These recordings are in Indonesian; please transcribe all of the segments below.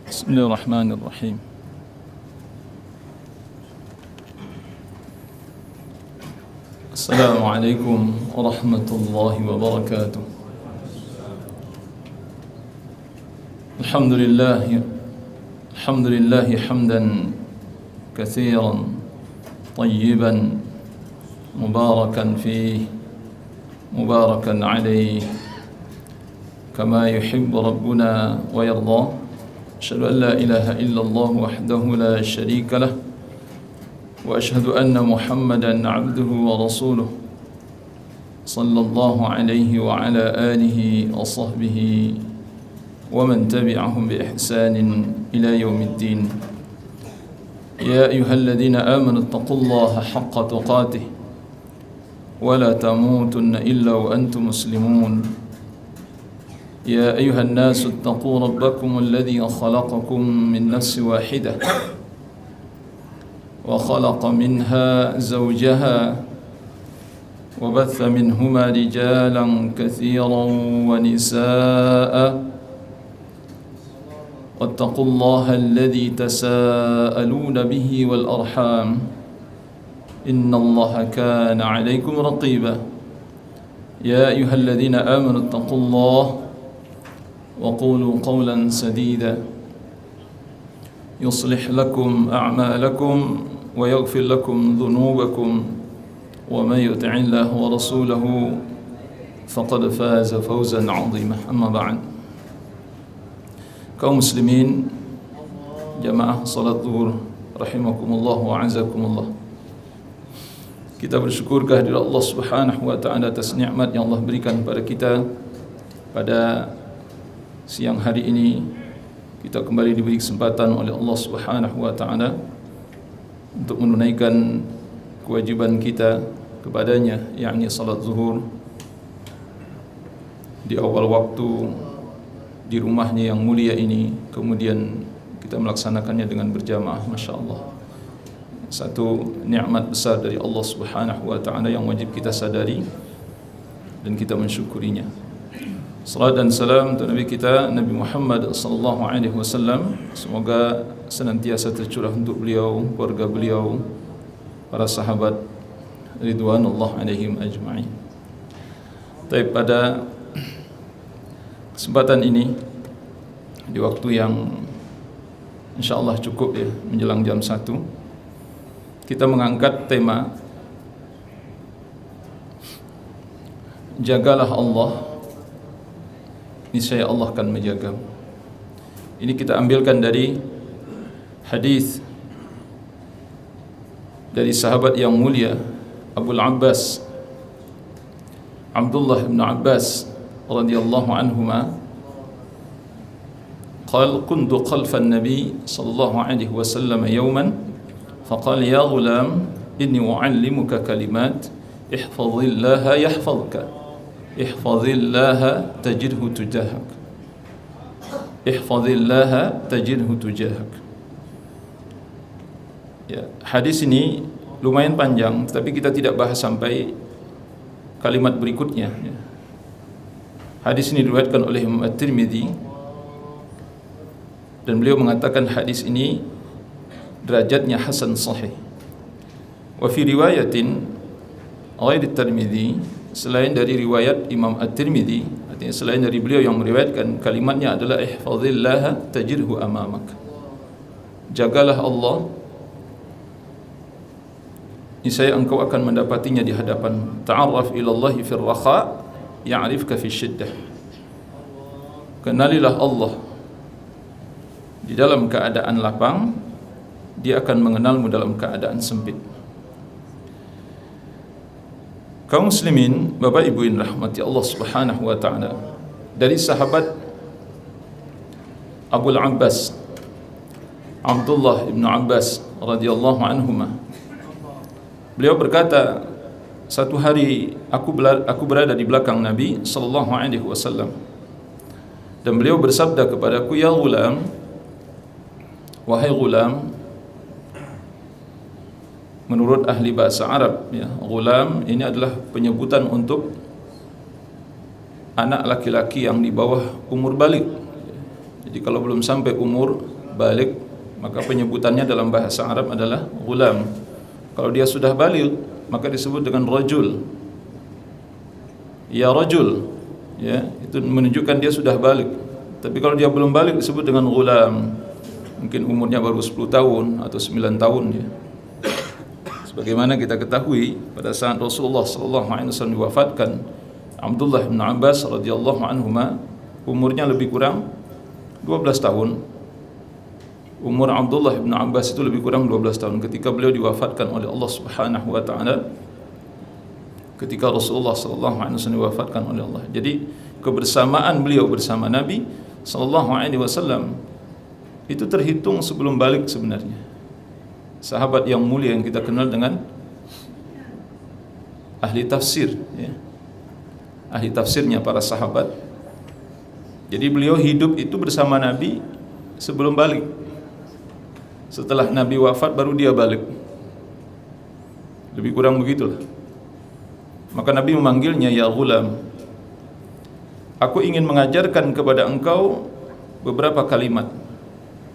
بسم الله الرحمن الرحيم. السلام عليكم ورحمة الله وبركاته. الحمد لله حمدا كثيرا طيبا مباركا فيه مباركا عليه كما يحب ربنا ويرضى. أشهد أن لا إله إلا الله وحده لا شريك له وأشهد أن محمدا عبده ورسوله صلى الله عليه وعلى آله وصحبه ومن تبعهم بإحسان إلى يوم الدين. يا أيها الذين آمنوا اتقوا الله حق تقاته ولا تموتن إلا وأنتم مسلمون. يا أيها الناس اتقوا ربكم الذي خلقكم من نفس واحدة وخلق منها زوجها وبث منهما رجالا كثيرا ونساء واتقوا الله الذي تساءلون به والأرحام إن الله كان عليكم رقيبا. يا أيها الذين آمنوا اتقوا الله وقولوا قولا سديدا يصلح لكم أعمالكم ويغفر لكم ذنوبكم ومن يطع الله ورسوله فقد فاز فوزا عظيما. أما بعد. Kaum muslimin jamaah salat zuhur rahimakumullah wa azakumullah. Kita bersyukur kehadirat Allah Subhanahu wa taala atas nikmat yang Allah berikan kepada kita pada siang hari ini. Kita kembali diberi kesempatan oleh Allah Subhanahu wa taala untuk menunaikan kewajiban kita kepadanya, yakni salat zuhur di awal waktu di rumahnya yang mulia ini, kemudian kita melaksanakannya dengan berjamaah. Masya Allah, satu nikmat besar dari Allah Subhanahu wa taala yang wajib kita sadari dan kita mensyukurinya. Salat dan salam untuk Nabi kita Nabi Muhammad sallallahu alaihi wasallam, semoga senantiasa tercurah untuk beliau, keluarga beliau, para sahabat ridwanullah alaihim ajma'in. Tapi pada kesempatan ini, di waktu yang insyaallah cukup ya, menjelang jam 1, kita mengangkat tema jagalah Allah, niscaya Allah akan menjaga. Ini kita ambilkan dari hadis dari sahabat yang mulia Abul Abbas Abdullah bin Abbas radhiyallahu anhuma قال كنت خلف النبي صلى الله عليه وسلم يوما فقال يا غلام إني أعلمك كلمات احفظ الله يحفظك احفظ الله تجده تجاهك احفظ الله تجده تجاهك. Ya, hadis ini lumayan panjang, tapi kita tidak bahas sampai kalimat berikutnya. Hadis ini diriwayatkan oleh Imam At-Tirmidzi dan beliau mengatakan hadis ini derajatnya hasan sahih. Wa fi riwayatin ghairi At-Tirmidzi, selain dari riwayat Imam At-Tirmidzi, artinya selain dari beliau yang meriwayatkan, kalimatnya adalah ihfazillaha tajidhu amamak. Jagalah Allah, niscaya engkau akan mendapatinya di hadapan. Ta'arraf ilallahi fir rakha ya'rifka fi syiddah. Kenalilah Allah di dalam keadaan lapang, dia akan mengenalmu dalam keadaan sempit. Kaum muslimin, Bapak Ibu yang rahmati Allah Subhanahu wa taala, dari sahabat Abul Abbas Abdullah bin Abbas radhiyallahu anhuma, beliau berkata, satu hari aku berada di belakang Nabi sallallahu alaihi wasallam dan beliau bersabda kepadaku, ya ghulam, wahai ghulam. Menurut ahli bahasa Arab, ya, ghulam ini adalah penyebutan untuk anak laki-laki yang di bawah umur baligh. Jadi kalau belum sampai umur balik, maka penyebutannya dalam bahasa Arab adalah ghulam. Kalau dia sudah balik, maka disebut dengan rajul. Ya rajul, ya, itu menunjukkan dia sudah balik. Tapi kalau dia belum balik disebut dengan ghulam. Mungkin umurnya baru 10 tahun atau 9 tahun ya. Sebagaimana kita ketahui pada saat Rasulullah sallallahu alaihi wasallam diwafatkan, Abdullah bin Abbas radhiyallahu anhuma umurnya lebih kurang 12 tahun. Umur Abdullah bin Abbas itu lebih kurang 12 tahun ketika beliau diwafatkan oleh Allah Subhanahu wa taala. Ketika Rasulullah sallallahu alaihi wasallam diwafatkan oleh Allah. Jadi kebersamaan beliau bersama Nabi sallallahu alaihi wasallam itu terhitung sebelum balik sebenarnya. Sahabat yang mulia yang kita kenal dengan ahli tafsir ya. Ahli tafsirnya para sahabat. Jadi beliau hidup itu bersama Nabi sebelum balik. Setelah Nabi wafat baru dia balik. Lebih kurang begitulah. Maka Nabi memanggilnya ya ghulam. Aku ingin mengajarkan kepada engkau beberapa kalimat,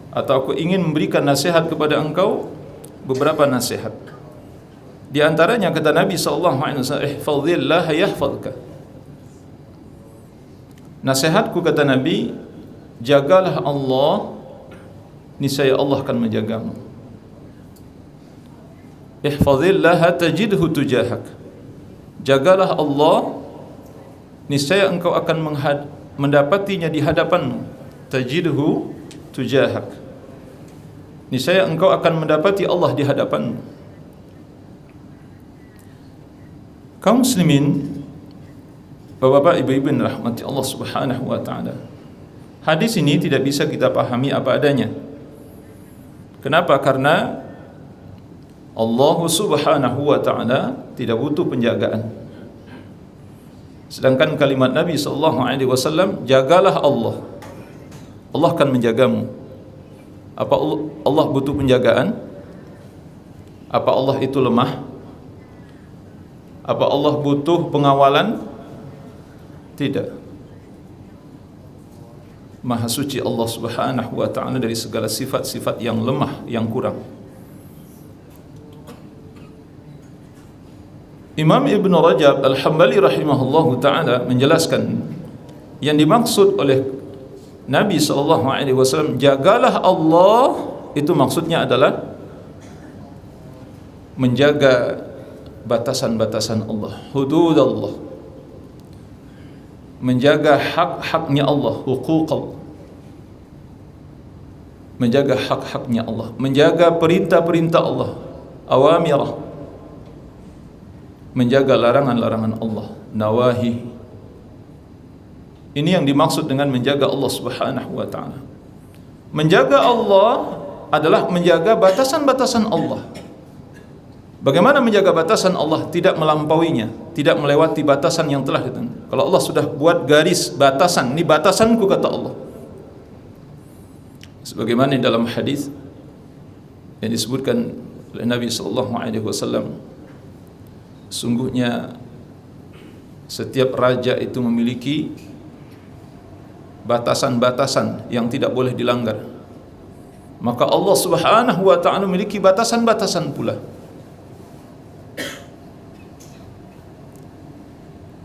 atau aku ingin memberikan nasihat kepada engkau beberapa nasihat. Di antaranya kata Nabi sallallahu alaihi wasallam, ihfazillah yahfazka. Nasihatku kata Nabi, jagalah Allah, niscaya Allah akan menjagamu. Ihfazillah tajidhu tujahak. Jagalah Allah, niscaya engkau akan mendapatinya di hadapanmu. Tajidhu tujahak. Niscaya engkau akan mendapati Allah di hadapanmu. Kaum muslimin, Bapak-bapak, ibu-ibu yang rahmati Allah Subhanahu wa taala. Hadis ini tidak bisa kita pahami apa adanya. Kenapa? Karena Allah Subhanahu wa taala tidak butuh penjagaan. Sedangkan kalimat Nabi sallallahu alaihi wasallam, jagalah Allah, Allah akan menjagamu. Apa Allah butuh penjagaan? Apa Allah itu lemah? Apa Allah butuh pengawalan? Tidak. Maha suci Allah Subhanahu wa taala dari segala sifat-sifat yang lemah, yang kurang. Imam Ibn Rajab Al-Hambali rahimahullahu taala menjelaskan yang dimaksud oleh Nabi sallallahu alaihi wasallam, jagalah Allah, itu maksudnya adalah menjaga batasan-batasan Allah, hudud Allah. Menjaga hak-haknya Allah, hukuk Allah. Menjaga hak-haknya Allah, menjaga perintah-perintah Allah, awamirah. Menjaga larangan-larangan Allah, nawahi. Ini yang dimaksud dengan menjaga Allah Subhanahu wa taala. Menjaga Allah adalah menjaga batasan-batasan Allah. Bagaimana menjaga batasan Allah? Tidak melampauinya, tidak melewati batasan yang telah ditentukan. Kalau Allah sudah buat garis batasan, ini batasanku kata Allah. Sebagaimana dalam hadis yang disebutkan oleh Nabi sallallahu alaihi wasallam, sungguhnya setiap raja itu memiliki batasan-batasan yang tidak boleh dilanggar. Maka Allah Subhanahu wa taala memiliki batasan-batasan pula.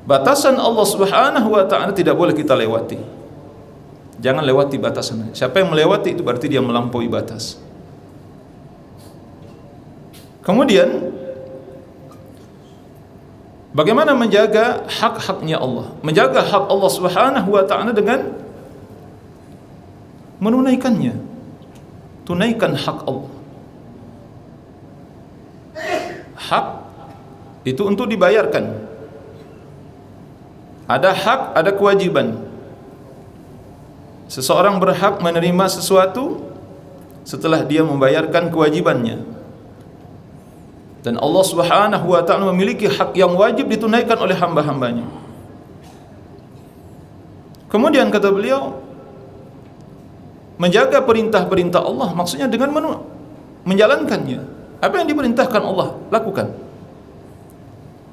Batasan Allah Subhanahu wa taala tidak boleh kita lewati. Jangan lewati batasan. Siapa yang melewati itu berarti dia melampaui batas. Kemudian bagaimana menjaga hak-haknya Allah? Menjaga hak Allah Subhanahu wa taala dengan menunaikannya. Tunaikan hak Allah. Hak itu untuk dibayarkan. Ada hak, ada kewajiban. Seseorang berhak menerima sesuatu setelah dia membayarkan kewajibannya. Dan Allah Subhanahu wa ta'ala memiliki hak yang wajib ditunaikan oleh hamba-hambanya. Kemudian kata beliau, menjaga perintah-perintah Allah maksudnya dengan menjalankannya. Apa yang diperintahkan Allah, lakukan.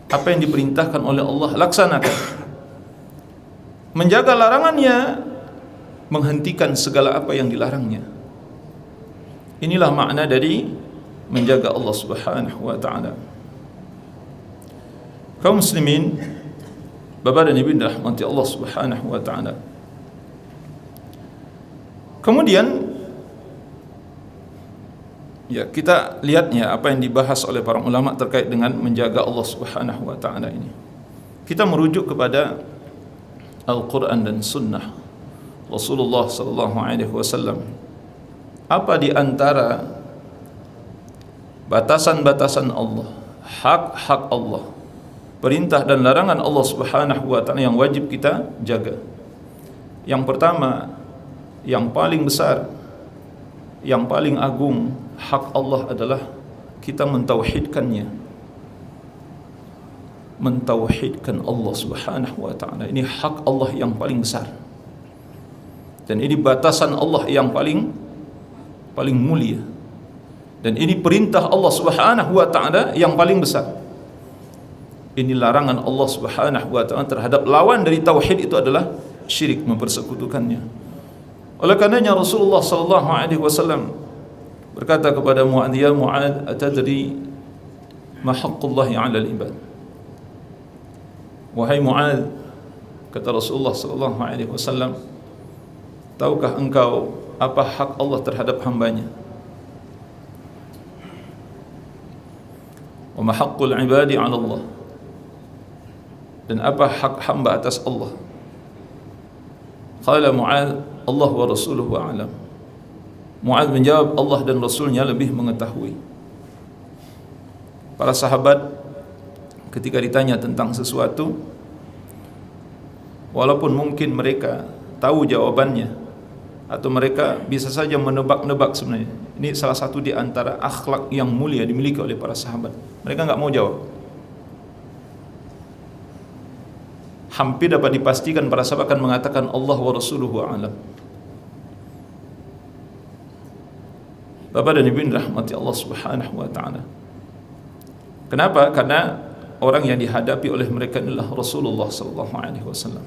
Apa yang diperintahkan oleh Allah, laksanakan. Menjaga larangannya, menghentikan segala apa yang dilarangnya. Inilah makna dari menjaga Allah Subhanahu wa taala. Kaum muslimin, Bapak dan Ibu rahmati Allah Subhanahu wa taala. Kemudian ya, kita lihatnya apa yang dibahas oleh para ulama terkait dengan menjaga Allah Subhanahu wa taala ini. Kita merujuk kepada Al-Qur'an dan Sunnah Rasulullah sallallahu alaihi wasallam. Apa di antara batasan-batasan Allah, hak-hak Allah, perintah dan larangan Allah Subhanahu wa taala yang wajib kita jaga? Yang pertama, yang paling besar, yang paling agung hak Allah adalah kita mentauhidkannya. Mentauhidkan Allah Subhanahu wa taala. Ini hak Allah yang paling besar. Dan ini batasan Allah yang paling mulia. Dan ini perintah Allah Subhanahu wa taala yang paling besar. Ini larangan Allah Subhanahu wa taala terhadap lawan dari tauhid itu adalah syirik, mempersekutukannya. Oleh karenanya Rasulullah sallallahu alaihi wasallam berkata kepada Mu'adz, "Ya Mu'adz, atadri ma haqqullahi 'alal ibad?" Wahai Mu'adz, kata Rasulullah sallallahu alaihi wasallam, tahukah engkau apa hak Allah terhadap hambanya? Wa ma haqqul ibadi 'ala Allah? Dan apa hak hamba atas Allah? Qala Mu'adz, Allah wa rasuluhu a'lam. Mu'adz menjawab, Allah dan Rasulnya lebih mengetahui. Para sahabat ketika ditanya tentang sesuatu, walaupun mungkin mereka tahu jawabannya, atau mereka bisa saja menebak-nebak sebenarnya. Ini salah satu di antara akhlak yang mulia dimiliki oleh para sahabat. Mereka enggak mau jawab. Hampir dapat dipastikan para sahabat akan mengatakan Allah wa rasuluhu a'lam. Bapak dan Ibu rahmati Allah Subhanahu wa taala. Kenapa? Karena orang yang dihadapi oleh mereka adalah Rasulullah sallallahu alaihi wasallam.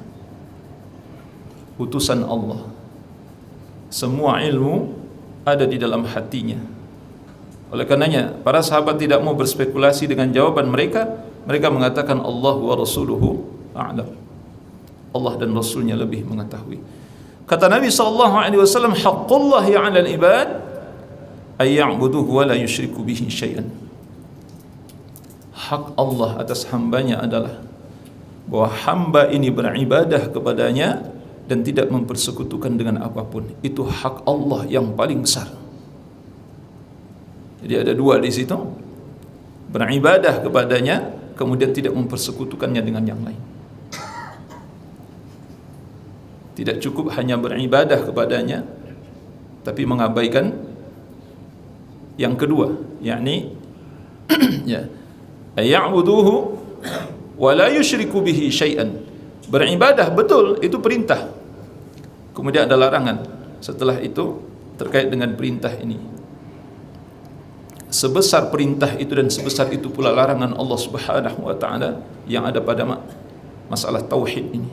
Utusan Allah. Semua ilmu ada di dalam hatinya. Oleh karenanya para sahabat tidak mau berspekulasi dengan jawaban mereka. Mereka mengatakan Allah wa rasuluhu a'lam. Allah dan Rasulnya lebih mengetahui. Kata Nabi sallallahu alaihi wasallam, haqqullahi 'alal ibad ay ya'buduhu wa la yusyriku bihi syai'an. Hak Allah atas hambanya adalah bahwa hamba ini beribadah kepadanya dan tidak mempersekutukan dengan apapun. Itu hak Allah yang paling besar. Jadi ada dua di situ. Beribadah kepadanya, kemudian tidak mempersekutukannya dengan yang lain. Tidak cukup hanya beribadah kepadanya, tapi mengabaikan yang kedua, yakni ya, ya'buduhu wa la yusyriku bihi syai'an. Beribadah betul, itu perintah. Kemudian ada larangan setelah itu terkait dengan perintah ini. Sebesar perintah itu dan sebesar itu pula larangan Allah Subhanahu wa taala yang ada pada masalah tauhid ini.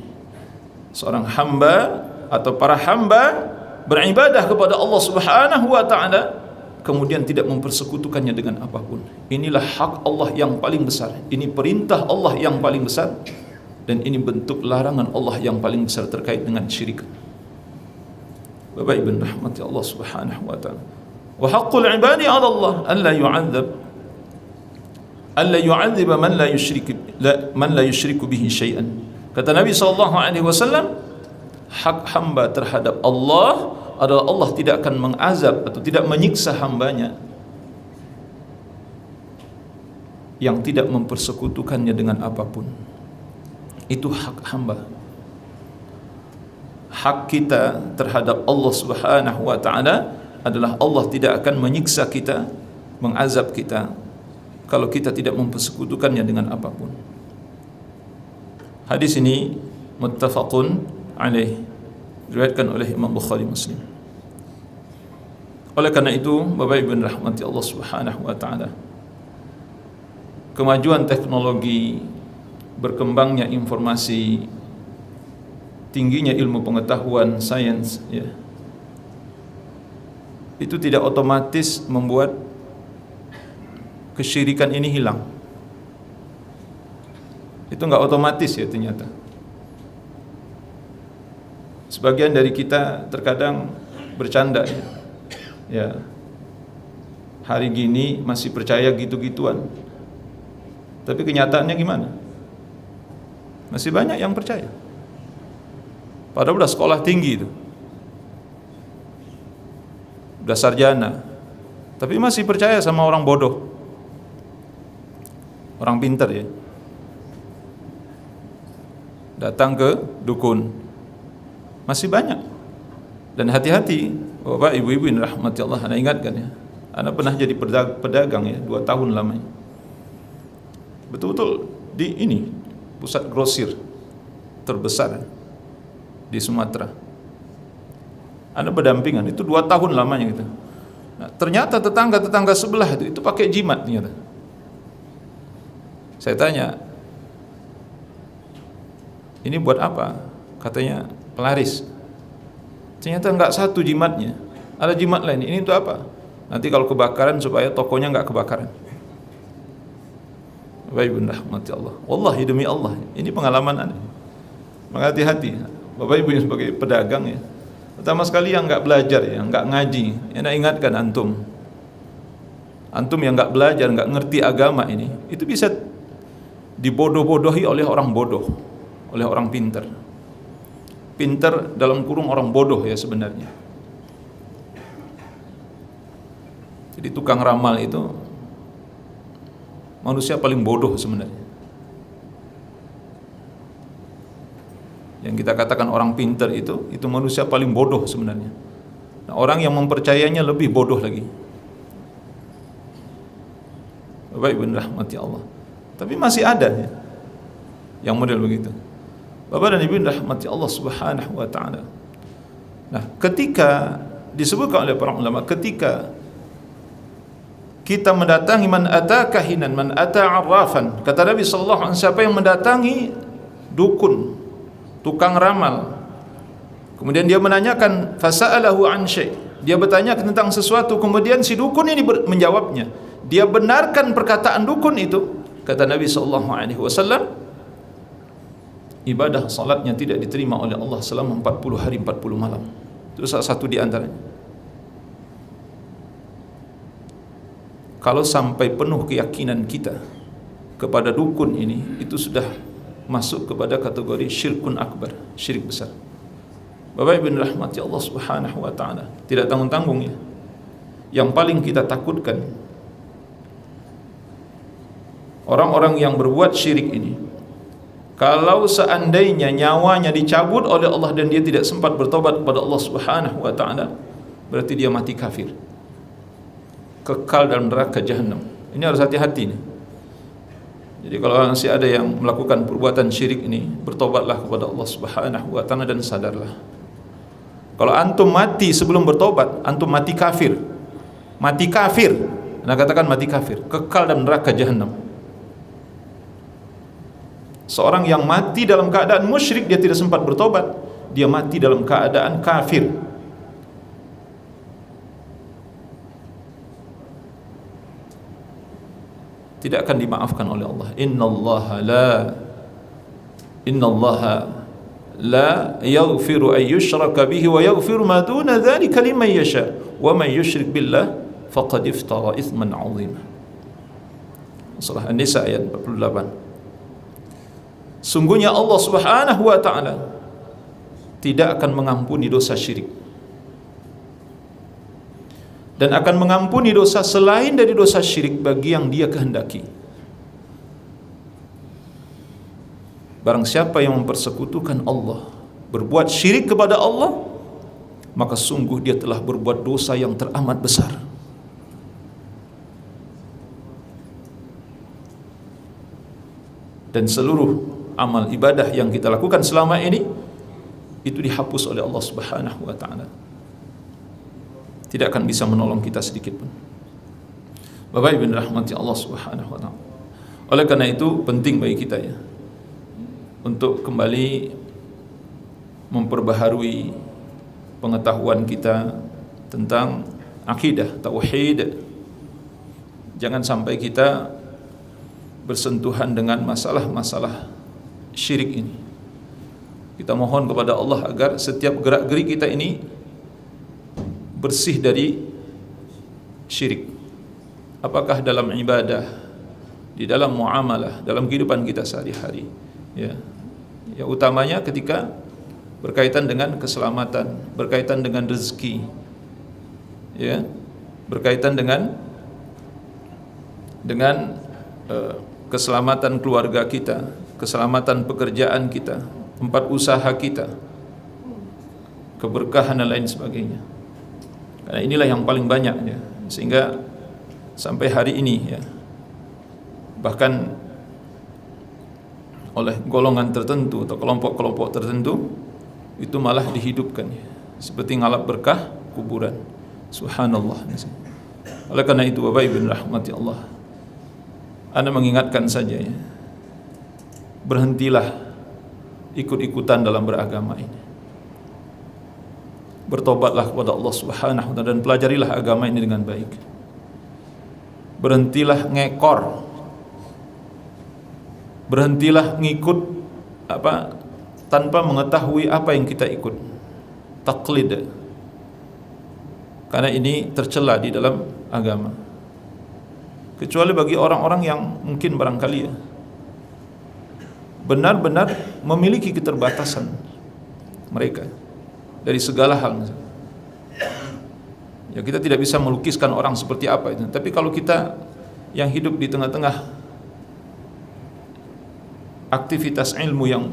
Seorang hamba atau para hamba beribadah kepada Allah Subhanahu wa taala kemudian tidak mempersekutukannya dengan apapun. Inilah hak Allah yang paling besar. Ini perintah Allah yang paling besar, dan ini bentuk larangan Allah yang paling besar terkait dengan syirik. Bapak Ibu rahmati Allah Subhanahu wa taala. Wa haqqul ibadi 'ala Allah alla yu'adzib man la yusyriku bihi syai'an. Kata Nabi sallallahu alaihi wasallam, hak hamba terhadap Allah adalah Allah tidak akan mengazab atau tidak menyiksa hambanya yang tidak mempersekutukannya dengan apapun. Itu hak hamba. Hak kita terhadap Allah Subhanahu wa taala adalah Allah tidak akan menyiksa kita, mengazab kita kalau kita tidak mempersekutukannya dengan apapun. Hadis ini muttafaqun alaih, diriwayatkan oleh Imam Bukhari Muslim. Oleh karena itu, Bapak Ibu rahmati Allah Subhanahu wa taala, kemajuan teknologi, berkembangnya informasi, tingginya ilmu pengetahuan sains, ya, itu tidak otomatis membuat kesyirikan ini hilang. Itu nggak otomatis ya ternyata. Sebagian dari kita terkadang bercanda ya. Ya, hari gini masih percaya gitu-gituan. Tapi kenyataannya gimana? Masih banyak yang percaya. Padahal udah sekolah tinggi itu, udah sarjana, tapi masih percaya sama orang bodoh, orang pintar ya. Datang ke dukun, masih banyak. Dan hati-hati, Bapak Ibu-ibu yang rahmati Allah, Anda ingatkan ya, Anda pernah jadi pedagang ya, 2 tahun lamanya. Betul-betul di ini pusat grosir terbesar di Sumatera. Anda berdampingan itu 2 tahun lamanya gitu. Nah, ternyata tetangga sebelah itu pakai jimat ternyata. Saya tanya, ini buat apa? Katanya pelaris. Ternyata enggak satu jimatnya, ada jimat lain. Ini untuk apa? Nanti kalau kebakaran supaya tokonya enggak kebakaran. Bapak Ibu rahmati Allah. Wallahi demi Allah, ini pengalaman Anda. Maka hati-hati, Bapak Ibu yang sebagai pedagang ya. Pertama sekali yang enggak belajar ya, enggak ngaji. Yang ingatkan antum yang enggak belajar, enggak ngerti agama ini, itu bisa dibodoh-bodohi oleh orang bodoh, oleh orang pintar. Pintar dalam kurung orang bodoh ya sebenarnya. Jadi tukang ramal itu manusia paling bodoh sebenarnya. Yang kita katakan orang pintar itu manusia paling bodoh sebenarnya. Nah, orang yang mempercayainya lebih bodoh lagi. Bapak Ibu rahmati Allah. Tapi masih ada ya, yang model begitu. Bapak dan Ibu rahmati Allah Subhanahu wa taala. Nah, ketika disebutkan oleh para ulama, ketika kita mendatangi man ata kahinan, man ata arrafan, kata Nabi sallallahu alaihi wasallam, siapa yang mendatangi dukun, tukang ramal, kemudian dia menanyakan fasa'alahu an syai', dia bertanya tentang sesuatu, kemudian si dukun ini menjawabnya, dia benarkan perkataan dukun itu, kata Nabi sallallahu alaihi wasallam, ibadah salatnya tidak diterima oleh Allah selama 40 hari 40 malam. Itu salah satu di antaranya. Kalau sampai penuh keyakinan kita kepada dukun ini, itu sudah masuk kepada kategori syirkun akbar, syirik besar. Bapak Ibu rahmati Allah Subhanahu wa taala, tidak tanggung-tanggung ya. Yang paling kita takutkan orang-orang yang berbuat syirik ini, kalau seandainya nyawanya dicabut oleh Allah dan dia tidak sempat bertobat kepada Allah Subhanahu wa taala, berarti dia mati kafir, kekal dalam neraka jahanam. Ini harus hati-hati nih. Jadi kalau masih ada yang melakukan perbuatan syirik ini, bertobatlah kepada Allah Subhanahu wa taala dan sadarlah. Kalau antum mati sebelum bertobat, antum mati kafir. Mati kafir. Nah, katakan mati kafir, kekal dalam neraka jahanam. Seorang yang mati dalam keadaan musyrik, dia tidak sempat bertobat, dia mati dalam keadaan kafir. Tidak akan dimaafkan oleh Allah. Innallaha la yaghfiru an yushraka bihi wa yaghfiru ma duna dzalika liman yasha wa man yusyrik billah faqad iftara itsman 'azima. Surah An-Nisa ayat 48. Sungguhnya Allah Subhanahu wa taala tidak akan mengampuni dosa syirik, dan akan mengampuni dosa selain dari dosa syirik bagi yang dia kehendaki. Barang siapa yang mempersekutukan Allah, berbuat syirik kepada Allah, maka sungguh dia telah berbuat dosa yang teramat besar. Dan seluruh amal ibadah yang kita lakukan selama ini itu dihapus oleh Allah Subhanahu wa taala. Tidak akan bisa menolong kita sedikit pun. Bapak Ibu rahmati Allah Subhanahu wa taala. Oleh karena itu penting bagi kita ya untuk kembali memperbaharui pengetahuan kita tentang akidah, tauhid. Jangan sampai kita bersentuhan dengan masalah-masalah syirik ini. Kita mohon kepada Allah agar setiap gerak-gerik kita ini bersih dari syirik. Apakah dalam ibadah, di dalam muamalah, dalam kehidupan kita sehari-hari, ya. Ya utamanya ketika berkaitan dengan keselamatan, berkaitan dengan rezeki, ya, berkaitan dengan keselamatan keluarga kita, keselamatan pekerjaan kita, tempat usaha kita, keberkahan dan lain sebagainya. Karena inilah yang paling banyak, ya. Sehingga sampai hari ini, ya, bahkan oleh golongan tertentu atau kelompok-kelompok tertentu itu malah dihidupkan, ya. Seperti ngalap berkah kuburan. Subhanallah. Oleh karena itu, Bapak Ibu rahmati Allah, Anda mengingatkan saja, ya, berhentilah ikut-ikutan dalam beragama ini. Bertobatlah kepada Allah Subhanahu wa taala dan pelajarilah agama ini dengan baik. Berhentilah ngekor. Berhentilah ngikut tanpa mengetahui apa yang kita ikut. Taklid. Karena ini tercela di dalam agama. Kecuali bagi orang-orang yang mungkin barangkali, ya, benar-benar memiliki keterbatasan mereka dari segala hal. Ya, kita tidak bisa melukiskan orang seperti apa itu. Tapi kalau kita yang hidup di tengah-tengah aktivitas ilmu yang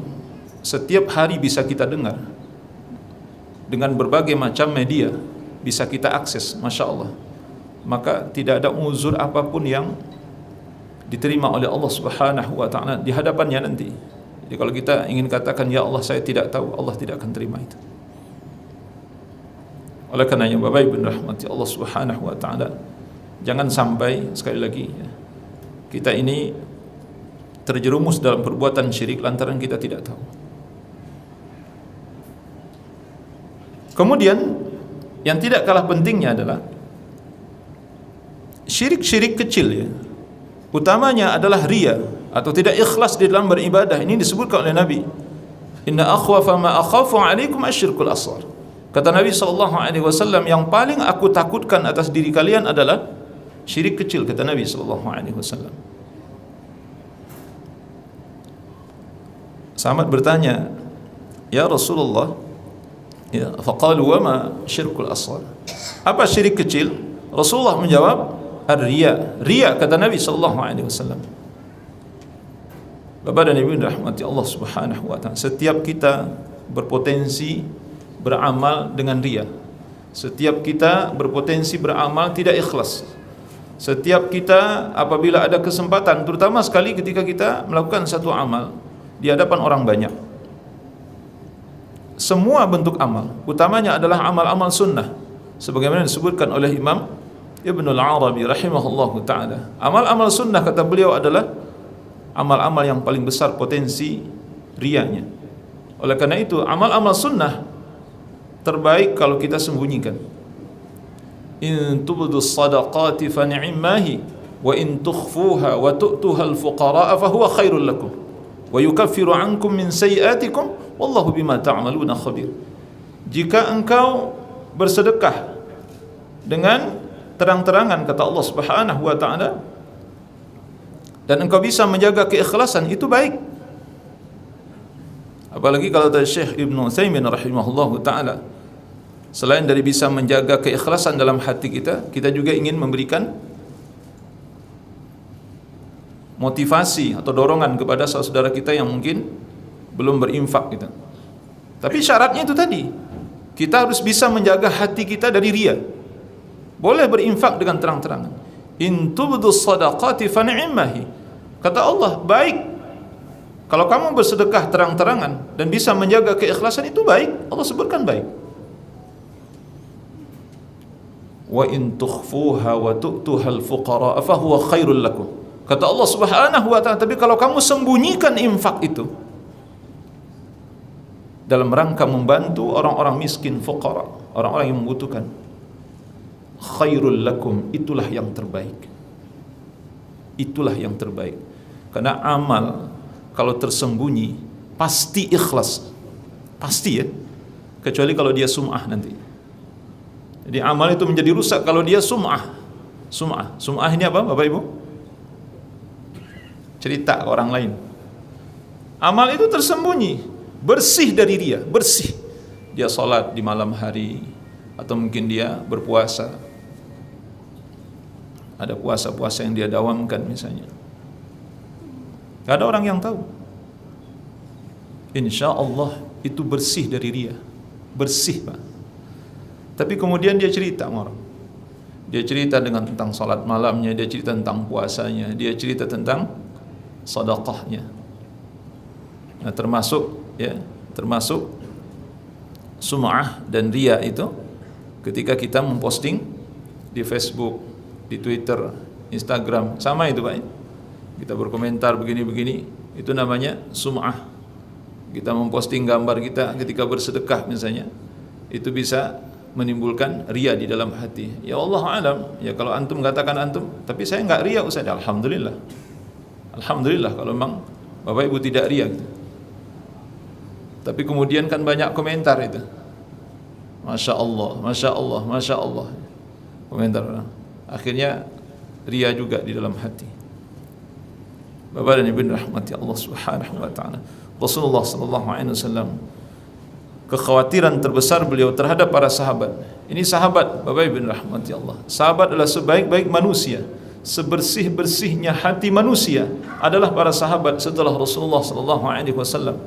setiap hari bisa kita dengar dengan berbagai macam media bisa kita akses, Masya Allah, maka tidak ada uzur apapun yang diterima oleh Allah Subhanahu wa ta'ala di hadapannya nanti. Jadi kalau kita ingin katakan, ya Allah saya tidak tahu, Allah tidak akan terima itu. Oleh karenanya Bapak Ibu rahmati Allah Subhanahu wa ta'ala, jangan sampai sekali lagi, ya, kita ini terjerumus dalam perbuatan syirik lantaran kita tidak tahu. Kemudian yang tidak kalah pentingnya adalah syirik-syirik kecil, ya. Utamanya adalah riya atau tidak ikhlas di dalam beribadah. Ini disebutkan oleh Nabi, inna akhwafa ma akhafu alaikum asyirkul asghar. Kata Nabi SAW, yang paling aku takutkan atas diri kalian adalah syirik kecil, kata Nabi SAW. Sahabat bertanya, ya Rasulullah, ya, faqalu wa ma syirkul asghar? Apa syirik kecil? Rasulullah menjawab, ar-riya. Riya, kata Nabi SAW. Bapak dan Ibu rahmati Allah Subhanahu wa ta'ala, setiap kita berpotensi beramal dengan riya. Setiap kita berpotensi beramal tidak ikhlas. Setiap kita apabila ada kesempatan, terutama sekali ketika kita melakukan satu amal di hadapan orang banyak, semua bentuk amal, utamanya adalah amal-amal sunnah, sebagaimana disebutkan oleh Imam Ibnul Arabi rahimahullahu ta'ala. Amal-amal sunnah, kata beliau, adalah amal-amal yang paling besar potensi riyanya. Oleh karena itu, amal-amal sunnah terbaik kalau kita sembunyikan. In tubdus sadaqati fa ni'mahi wa in tukhfuha wa tu'tuha al-fuqara fa huwa khairul lakum wa yukaffiru 'ankum min sayyi'atikum wallahu bima ta'maluna khabir. Jika engkau bersedekah dengan terang-terangan, kata Allah Subhanahu wa ta'ala, dan engkau bisa menjaga keikhlasan, itu baik. Apalagi kalau dari Syekh Ibnu Utsaimin rahimahullahu ta'ala, selain dari bisa menjaga keikhlasan dalam hati kita, kita juga ingin memberikan motivasi atau dorongan kepada saudara kita yang mungkin belum berinfak gitu. Tapi syaratnya itu tadi, kita harus bisa menjaga hati kita dari riya. Boleh berinfak dengan terang-terangan. In tubdus sadaqati fa ni'mahi. Kata Allah, baik kalau kamu bersedekah terang-terangan dan bisa menjaga keikhlasan, itu baik. Allah sebutkan baik. Wa in tukhfuha wa tu'tuhal fuqara fa huwa khairul lakum. Kata Allah Subhanahu wa ta'ala, tapi kalau kamu sembunyikan infak itu dalam rangka membantu orang-orang miskin, fuqara, orang-orang yang membutuhkan. Khairul lakum, itulah yang terbaik. Itulah yang terbaik. Karena amal kalau tersembunyi pasti ikhlas. Pasti ya. Kecuali kalau dia sum'ah nanti. Jadi amal itu menjadi rusak kalau dia sum'ah. Sum'ah ini apa Bapak Ibu? Cerita ke orang lain. Amal itu tersembunyi, bersih dari ria, bersih. Dia sholat di malam hari, atau mungkin dia berpuasa. Ada puasa-puasa yang dia dawamkan misalnya. Gak ada orang yang tahu. Insya Allah itu bersih dari ria, bersih Pak. Tapi kemudian dia cerita sama orang. Dia cerita tentang salat malamnya, dia cerita tentang puasanya, dia cerita tentang sedekahnya. Nah, termasuk sum'ah dan riya itu ketika kita memposting di Facebook, di Twitter, Instagram, sama itu Pak. Kita berkomentar begini-begini, itu namanya sum'ah. Kita memposting gambar kita ketika bersedekah misalnya, itu bisa menimbulkan riya di dalam hati. Ya Allah alam, ya kalau antum katakan antum, tapi saya enggak riya Ustaz. Alhamdulillah. Alhamdulillah kalau memang Bapak Ibu tidak riya gitu. Tapi kemudian kan banyak komentar itu. Masya Allah, Masya Allah, Masya Allah. Komentar orang. Akhirnya riya juga di dalam hati. Bapak dan Ibu rahmati Allah Subhanahu wa taala. Rasulullah sallallahu alaihi wasallam, kekhawatiran terbesar beliau terhadap para sahabat. Ini sahabat, Bapak Ibu rahmati Allah. Sahabat adalah sebaik-baik manusia, sebersih-bersihnya hati manusia adalah para sahabat setelah Rasulullah sallallahu alaihi wasallam.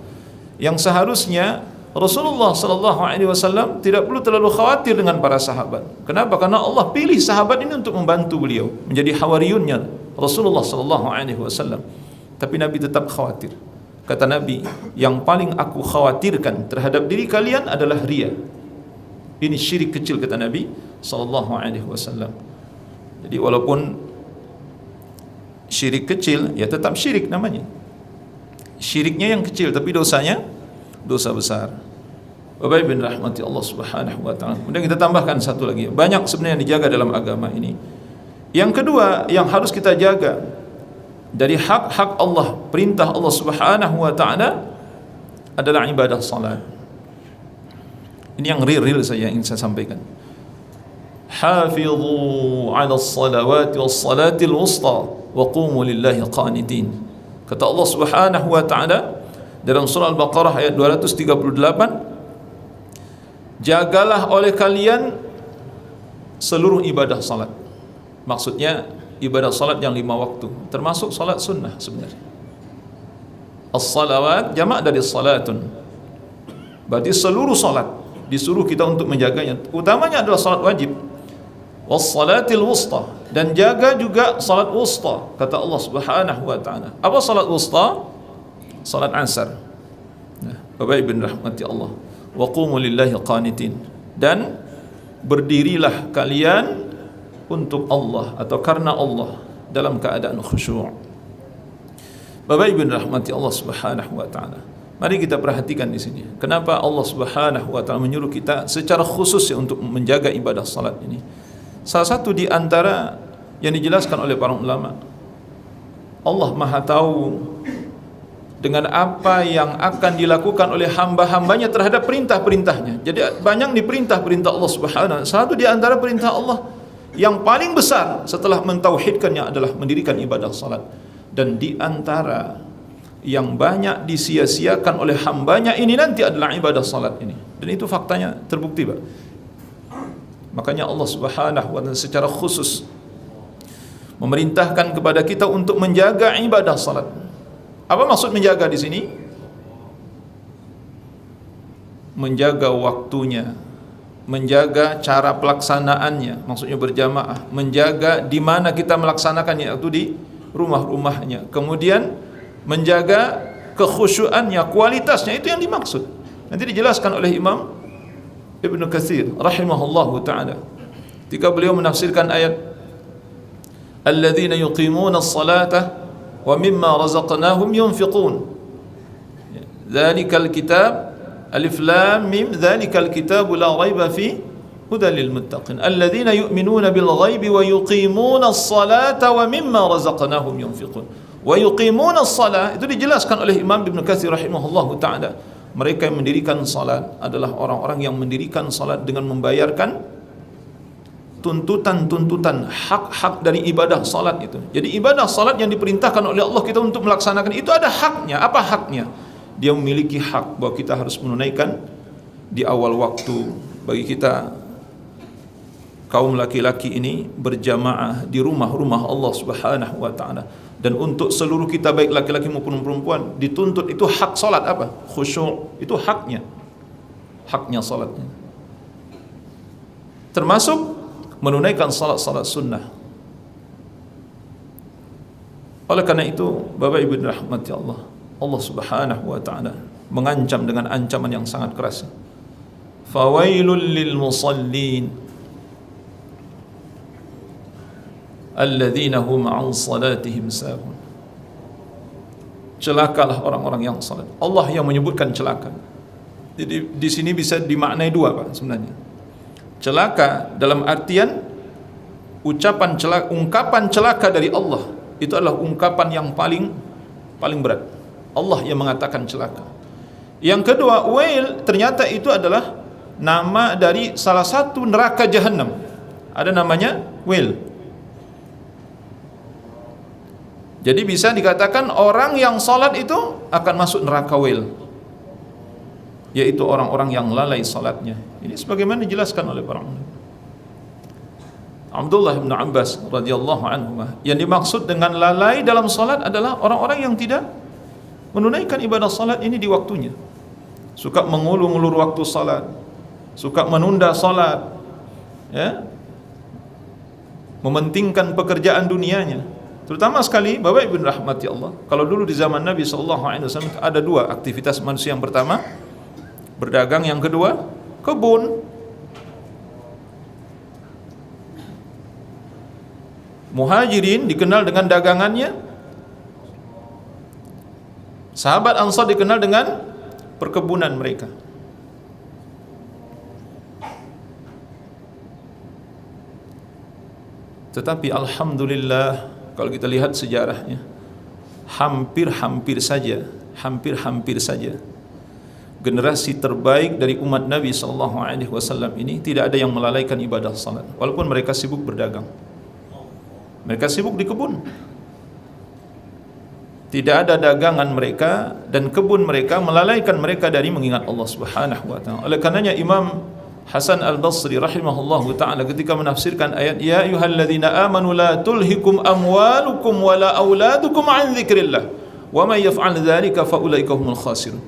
Yang seharusnya Rasulullah sallallahu alaihi wasallam tidak perlu terlalu khawatir dengan para sahabat. Kenapa? Karena Allah pilih sahabat ini untuk membantu beliau menjadi hawariyunnya Rasulullah sallallahu alaihi wasallam. Tapi Nabi tetap khawatir. Kata Nabi, yang paling aku khawatirkan terhadap diri kalian adalah riya. Ini syirik kecil kata Nabi sallallahu alaihi wasallam. Jadi walaupun syirik kecil, ya tetap syirik namanya. Syiriknya yang kecil tapi dosanya dosa besar. Bapak Ibu rahmati Allah Subhanahu wa taala. Kemudian kita tambahkan satu lagi. Banyak sebenarnya yang dijaga dalam agama ini. Yang kedua yang harus kita jaga dari hak-hak Allah, perintah Allah Subhanahu wa taala adalah ibadah salat. Ini yang real saya ingin saya sampaikan. Hafizu 'ala as-salawati was-salatil wusta wa qumu lillahi qanitin. Kata Allah Subhanahu wa taala dalam surah Al-Baqarah ayat 238, jagalah oleh kalian seluruh ibadah salat. Maksudnya ibadah salat yang 5 waktu, termasuk salat sunnah sebenarnya. As-salawat jamak dari salatun. Berarti seluruh salat disuruh kita untuk menjaganya. Utamanya adalah salat wajib. Was-salatil wusta, dan jaga juga salat wusta. Kata Allah Subhanahu wa taala. Apa salat wusta? Salat asar. Nah, Bapak Ibu rahmati Allah. Wa qumu lillahi qanitin. Dan berdirilah kalian untuk Allah atau karena Allah dalam keadaan khusyuk. Bapak Ibu rahmati Allah Subhanahu wa taala. Mari kita perhatikan di sini. Kenapa Allah Subhanahu wa taala menyuruh kita secara khusus ya untuk menjaga ibadah salat ini? Salah satu di antara yang dijelaskan oleh para ulama, Allah Maha tahu dengan apa yang akan dilakukan oleh hamba-hambanya terhadap perintah-perintahnya. Jadi banyak di perintah-perintah Allah Subhanahu wa taala. Salah satu di antara perintah Allah yang paling besar setelah mentauhidkannya adalah mendirikan ibadah salat. Dan di antara yang banyak disia-siakan oleh hambanya ini nanti adalah ibadah salat ini. Dan itu faktanya terbukti, Pak. Makanya Allah Subhanahu wa taala secara khusus memerintahkan kepada kita untuk menjaga ibadah salat. Apa maksud menjaga di sini? Menjaga waktunya, menjaga cara pelaksanaannya, maksudnya berjamaah, menjaga di mana kita melaksanakannya, yaitu di rumah-rumahnya. Kemudian menjaga kekhusyuannya, kualitasnya, itu yang dimaksud. Nanti dijelaskan oleh Imam Ibnu Katsir rahimahullahu taala ketika beliau menafsirkan ayat alladzina yuqimuna as-salata wa mimma razaqnahum yunfiqun. Dzalikal kitab Alif Lam Mim dzalikal kitabu la raiba fi hudal lil muttaqin alladzina yu'minuna bil ghaibi wa yuqimuna as-salata wa mimma razaqnahum yunfiqun. Wa yuqimuna as-salah itu dijelaskan oleh Imam Ibn Katsir rahimahullahu taala. Mereka yang mendirikan salat adalah orang-orang yang mendirikan salat dengan membayarkan tuntutan-tuntutan, hak-hak dari ibadah salat itu. Jadi ibadah salat yang diperintahkan oleh Allah kita untuk melaksanakan itu ada haknya. Apa haknya? Dia memiliki hak bahwa kita harus menunaikan di awal waktu. Bagi kita kaum laki-laki ini berjamaah di rumah-rumah Allah Subhanahu wa taala. Dan untuk seluruh kita baik laki-laki maupun perempuan dituntut itu hak salat apa? Khusyuk. Itu haknya. Haknya salatnya. Termasuk menunaikan salat-salat sunnah. Oleh karena itu, Bapak Ibu dirahmati Allah, Allah Subhanahu wa taala mengancam dengan ancaman yang sangat keras. Fawailul lil musallin alladzina hum 'an salatihim sahun. Celakalah orang-orang yang salat. Allah yang menyebutkan celaka. Jadi di sini bisa dimaknai dua, Pak, sebenarnya. Celaka dalam artian ungkapan celaka dari Allah itu adalah ungkapan yang paling berat. Allah yang mengatakan celaka. Yang kedua, wail ternyata itu adalah nama dari salah satu neraka jahanam. Ada namanya wail. Jadi bisa dikatakan orang yang salat itu akan masuk neraka wail, yaitu orang-orang yang lalai salatnya. Ini sebagaimana dijelaskan oleh para ulama. Abdullah bin Abbas radhiyallahu anhu, yang dimaksud dengan lalai dalam salat adalah orang-orang yang tidak menunaikan ibadah salat ini di waktunya. Suka mengulur-ulur waktu salat, suka menunda salat, ya, mementingkan pekerjaan dunianya. Terutama sekali Bapak Ibu rahmati Allah, kalau dulu di zaman Nabi SAW ada dua aktivitas manusia. Yang pertama berdagang, yang kedua kebun. Muhajirin dikenal dengan dagangannya, sahabat Ansar dikenal dengan perkebunan mereka. Tetapi alhamdulillah, kalau kita lihat sejarahnya, hampir-hampir saja generasi terbaik dari umat Nabi SAW ini tidak ada yang melalaikan ibadah salat, walaupun mereka sibuk berdagang, mereka sibuk di kebun. Tidak ada dagangan mereka dan kebun mereka melalaikan mereka dari mengingat Allah Subhanahu wa taala. Oleh karenanya Imam Hasan Al-Basri rahimahullahu taala ketika menafsirkan ayat ya ayyuhalladzina amanu la tulhikum amwalukum wala auladukum an dzikrillah wa may yaf'al dzalika faulaika humul khasirun.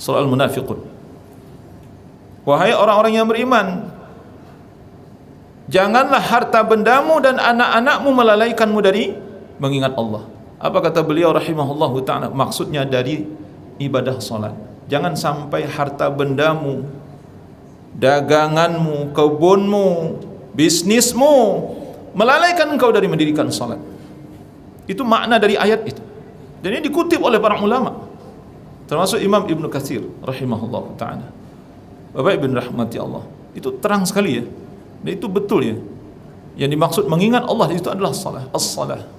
Surah Al-Munafiqun. Wahai orang-orang yang beriman, janganlah harta bendamu dan anak-anakmu melalaikanmu dari mengingat Allah. Apa kata beliau rahimahullahu ta'ala? Maksudnya dari ibadah salat. Jangan sampai harta bendamu, daganganmu, kebunmu, bisnismu melalaikan engkau dari mendirikan salat. Itu makna dari ayat itu. Dan ini dikutip oleh para ulama, termasuk Imam Ibn Katsir rahimahullahu ta'ala. Bapak Ibn rahmati Allah, itu terang sekali ya. Dan itu betul ya. Yang dimaksud mengingat Allah itu adalah salah, as-salah.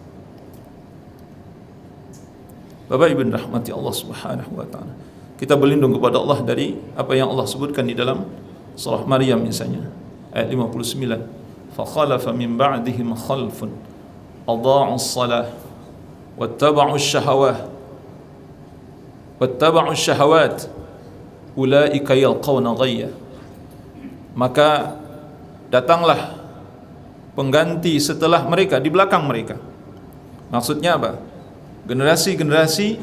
Bapak Ibu rahmati Allah Subhanahu wa taala. Kita berlindung kepada Allah dari apa yang Allah sebutkan di dalam surah Maryam misalnya, ayat 59. Fa khalafa min ba'dihim khalfun adha'u as-salah wattaba'u asy-syahawat ulaika yalqawna ghayya. Maka datanglah pengganti setelah mereka, di belakang mereka. Maksudnya apa? Generasi-generasi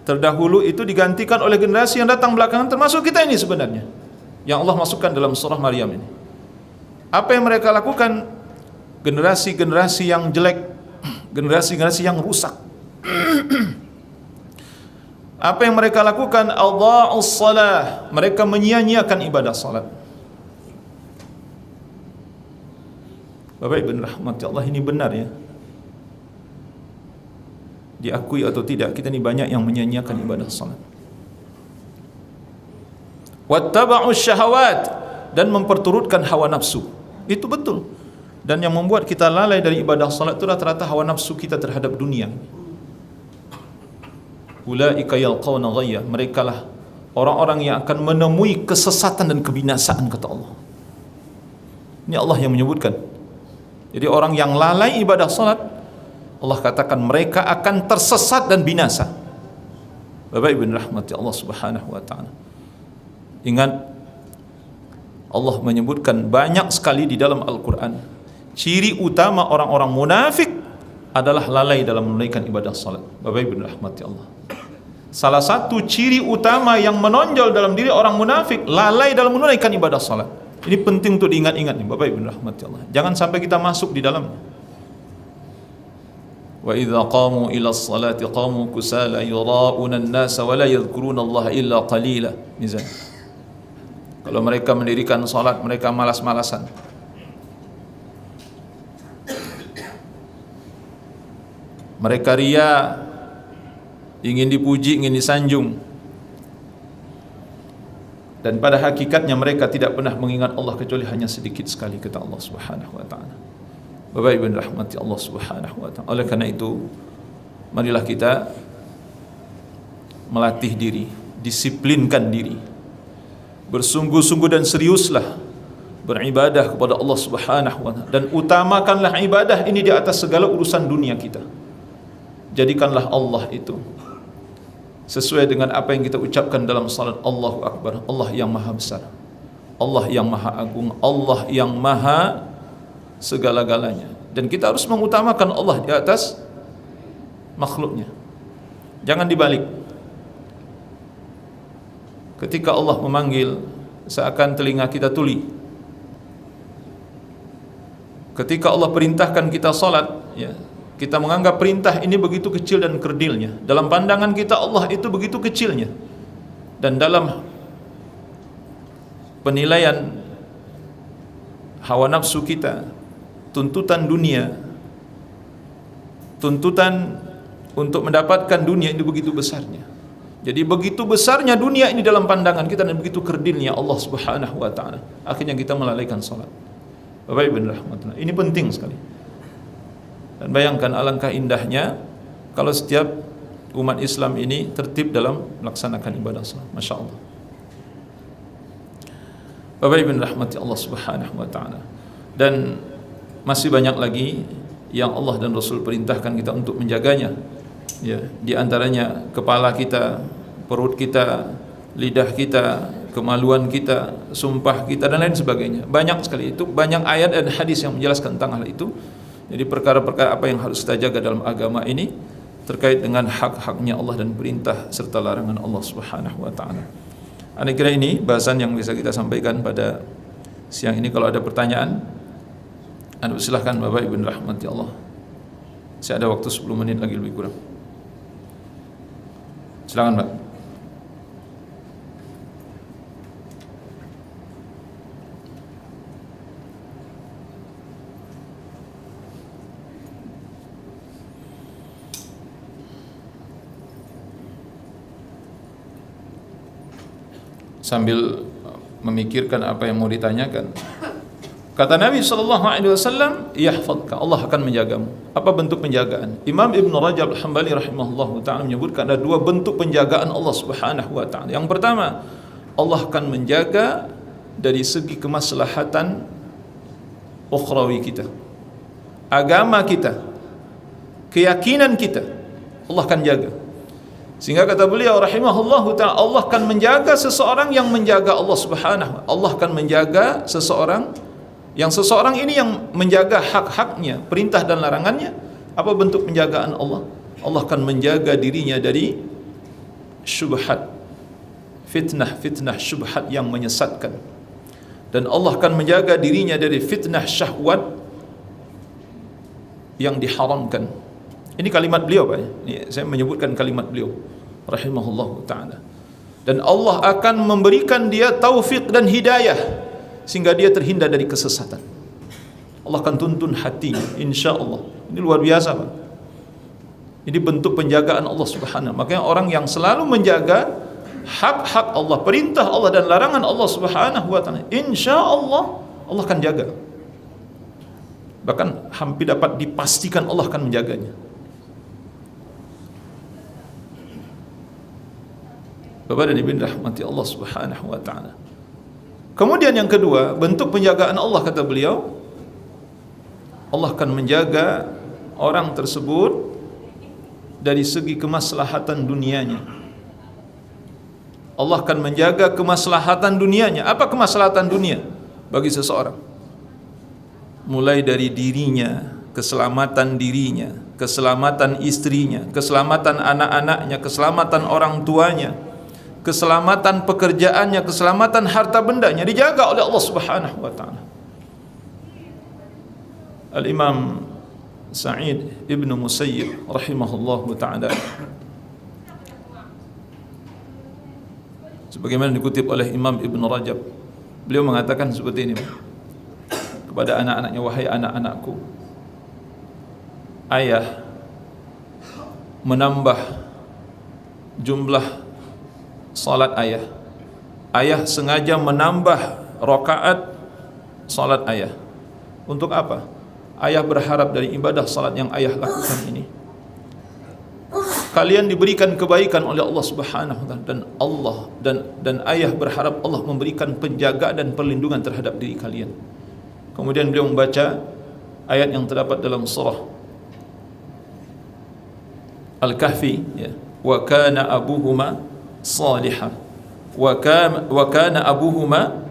terdahulu itu digantikan oleh generasi yang datang belakangan, termasuk kita ini sebenarnya, yang Allah masukkan dalam surah Maryam ini. Apa yang mereka lakukan? Generasi-generasi yang jelek, generasi-generasi yang rusak. Apa yang mereka lakukan? Adha'us salah, mereka menyia-nyiakan ibadah salat. Bapak Ibu rahmati Allah, ini benar ya. Diakui atau tidak, kita ini banyak yang menyia-nyiakan ibadah salat. wattaba'u syahawat, dan memperturutkan hawa nafsu. Itu betul. Dan yang membuat kita lalai dari ibadah salat itu rata-rata hawa nafsu kita terhadap dunia. Ulaika yalqawna ghayya, merekalah orang-orang yang akan menemui kesesatan dan kebinasaan, kata Allah. Ini Allah yang menyebutkan. Jadi orang yang lalai ibadah salat, Allah katakan mereka akan tersesat dan binasa. Bapak Ibu rahmati Allah Subhanahu wa taala. Ingat, Allah menyebutkan banyak sekali di dalam Al-Qur'an ciri utama orang-orang munafik adalah lalai dalam menunaikan ibadah salat. Bapak Ibu rahmati Allah. Salah satu ciri utama yang menonjol dalam diri orang munafik, lalai dalam menunaikan ibadah salat. Ini penting untuk diingat-ingat nih Bapak Ibu rahmati Allah. Jangan sampai kita masuk di dalamnya. Wa idza qamu ila sholati qamu kusala yura'una an-nasa wa la yadhkuruna Allah illa qalila. Misalnya, kalau mereka mendirikan salat, mereka malas-malasan. Mereka ria, ingin dipuji, ingin disanjung, dan pada hakikatnya mereka tidak pernah mengingat Allah kecuali hanya sedikit sekali, kata Allah Subhanahu wa taala. Bapak Ibu rahmati Allah Subhanahu wa taala. Oleh karena itu, marilah kita melatih diri, disiplinkan diri, bersungguh-sungguh dan seriuslah beribadah kepada Allah Subhanahu wa taala, dan utamakanlah ibadah ini di atas segala urusan dunia kita. Jadikanlah Allah itu sesuai dengan apa yang kita ucapkan dalam salat. Allahu Akbar, Allah yang maha besar, Allah yang maha agung, Allah yang maha segala-galanya. Dan kita harus mengutamakan Allah di atas makhluknya. Jangan dibalik. Ketika Allah memanggil, seakan telinga kita tuli. Ketika Allah perintahkan kita salat, ya, kita menganggap perintah ini begitu kecil dan kerdilnya. Dalam pandangan kita Allah itu begitu kecilnya. Dan dalam penilaian hawa nafsu kita, tuntutan dunia, tuntutan untuk mendapatkan dunia ini begitu besarnya. Jadi begitu besarnya dunia ini dalam pandangan kita dan begitu kerdilnya Allah Subhanahu wa taala. Akhirnya kita melalaikan salat. Bapak Ibu rahmatullah. Ini penting sekali. Dan bayangkan alangkah indahnya kalau setiap umat Islam ini tertib dalam melaksanakan ibadah salat. Masya Allah. Bapak Ibu rahmati Allah Subhanahu wa taala. Dan masih banyak lagi yang Allah dan Rasul perintahkan kita untuk menjaganya. Ya, di antaranya kepala kita, perut kita, lidah kita, kemaluan kita, sumpah kita, dan lain sebagainya. Banyak sekali itu, banyak ayat dan hadis yang menjelaskan tentang hal itu. Jadi perkara-perkara apa yang harus kita jaga dalam agama ini terkait dengan hak-haknya Allah dan perintah serta larangan Allah Subhanahu wa taala. Ana kira ini bahasan yang bisa kita sampaikan pada siang ini. Kalau ada pertanyaan, Anda silahkan Bapak Ibu rahmati Allah. Saya ada waktu 10 menit lagi lebih kurang. Silakan, Pak. Sambil memikirkan apa yang mau ditanyakan, kata Nabi SAW, yahfadka, Allah akan menjagamu. Apa bentuk penjagaan? Imam Ibn Rajab Al-Hambali rahimahullah ta'ala menyebutkan ada 2 bentuk penjagaan Allah Subhanahu wa ta'ala. Yang pertama, Allah akan menjaga dari segi kemaslahatan ukhrawi kita, agama kita, keyakinan kita, Allah akan jaga. Sehingga kata beliau rahimahullahu ta'ala, Allah akan menjaga seseorang yang menjaga Allah Subhanahu wa ta'ala. Allah akan menjaga seseorang yang seseorang ini yang menjaga hak-haknya, perintah dan larangannya. Apa bentuk penjagaan Allah? Allah akan menjaga dirinya dari syubhat, fitnah syubhat yang menyesatkan. Dan Allah akan menjaga dirinya dari fitnah syahwat yang diharamkan. Ini kalimat beliau, Pak. Ini saya menyebutkan kalimat beliau rahimahullahu ta'ala. Dan Allah akan memberikan dia taufik dan hidayah sehingga dia terhindar dari kesesatan. Allah akan tuntun hatinya, insyaallah. Ini luar biasa, Pak. Ini bentuk penjagaan Allah Subhanahu. Makanya orang yang selalu menjaga hak-hak Allah, perintah Allah dan larangan Allah Subhanahu wa taala, insyaallah Allah akan jaga. Bahkan hampir dapat dipastikan Allah akan menjaganya. Bapak dan Ibu rahmati Allah Subhanahu wa taala. Kemudian yang kedua, bentuk penjagaan Allah kata beliau, Allah akan menjaga orang tersebut dari segi kemaslahatan dunianya. Allah akan menjaga kemaslahatan dunianya. Apa kemaslahatan dunia bagi seseorang? Mulai dari dirinya, keselamatan dirinya, keselamatan istrinya, keselamatan anak-anaknya, keselamatan orang tuanya, keselamatan pekerjaannya, keselamatan harta bendanya dijaga oleh Allah Subhanahu wa taala. Al-Imam Sa'id Ibn Musayyib rahimahullahu ta'ala, sebagaimana dikutip oleh Imam Ibn Rajab, beliau mengatakan seperti ini kepada anak-anaknya, wahai anak-anakku, ayah menambah jumlah salat ayah. Ayah sengaja menambah rakaat salat ayah. Untuk apa? Ayah berharap dari ibadah salat yang ayah lakukan ini, kalian diberikan kebaikan oleh Allah Subhanahu wa taala, dan ayah berharap Allah memberikan penjagaan dan perlindungan terhadap diri kalian. Kemudian beliau membaca ayat yang terdapat dalam surah Al-Kahfi, ya, wa kana abuhuma salihah wa kana abuhuma